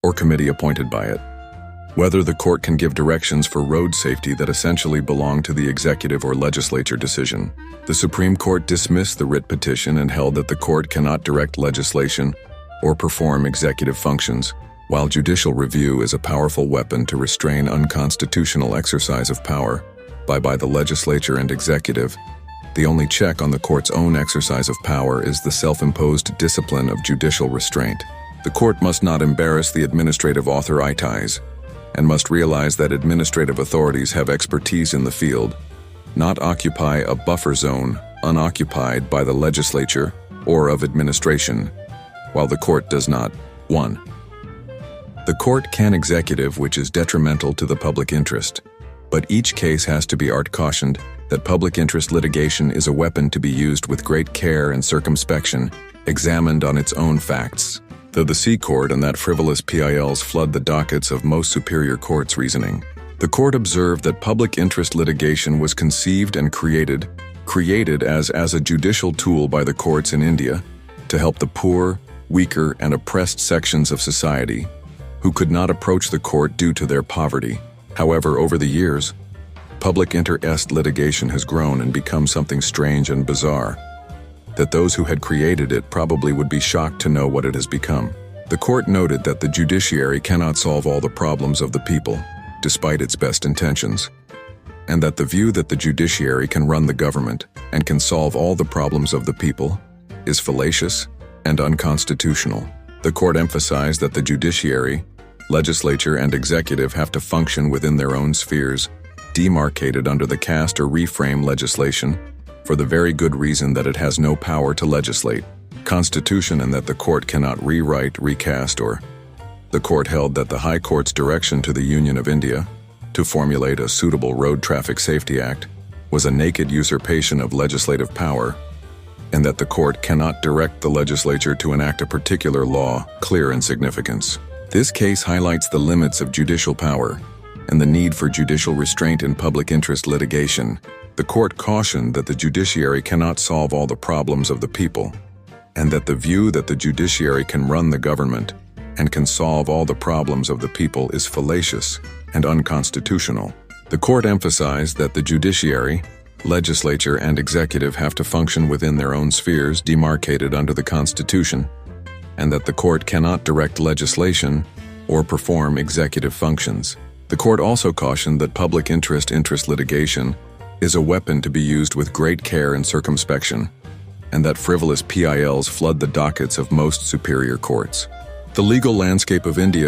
or committee appointed by it. Whether the court can give directions for road safety that essentially belong to the executive or legislature decision. The Supreme Court dismissed the writ petition and held that the court cannot direct legislation or perform executive functions, while judicial review is a powerful weapon to restrain unconstitutional exercise of power by the legislature and executive. The only check on the court's own exercise of power is the self-imposed discipline of judicial restraint. The court must not embarrass the administrative authorities and must realize that administrative authorities have expertise in the field, not occupy a buffer zone unoccupied by the legislature or of administration, while the court does not. 1. The court can executive which is detrimental to the public interest, but each case has to be cautioned that public interest litigation is a weapon to be used with great care and circumspection, examined on its own facts. Though the C Court and that frivolous PILs flood the dockets of most superior courts' reasoning, the court observed that public interest litigation was conceived and created as a judicial tool by the courts in India to help the poor, weaker, and oppressed sections of society who could not approach the court due to their poverty. However, over the years, public interest litigation has grown and become something strange and bizarre, that those who had created it probably would be shocked to know what it has become. The court noted that the judiciary cannot solve all the problems of the people, despite its best intentions, and that the view that the judiciary can run the government and can solve all the problems of the people is fallacious and unconstitutional. The court emphasized that the judiciary, legislature, and executive have to function within their own spheres, demarcated under the caste or reframe legislation, for the very good reason that it has no power to legislate Constitution and that the court cannot rewrite, recast, or. The court held that the High Court's direction to the Union of India to formulate a suitable Road Traffic Safety Act was a naked usurpation of legislative power, and that the court cannot direct the legislature to enact a particular law clear in significance. This case highlights the limits of judicial power and the need for judicial restraint in public interest litigation. The court cautioned that the judiciary cannot solve all the problems of the people, and that the view that the judiciary can run the government and can solve all the problems of the people is fallacious and unconstitutional. The court emphasized that the judiciary, legislature, and executive have to function within their own spheres demarcated under the Constitution, and that the court cannot direct legislation or perform executive functions. The court also cautioned that public interest litigation is a weapon to be used with great care and circumspection, and that frivolous PILs flood the dockets of most superior courts. The legal landscape of India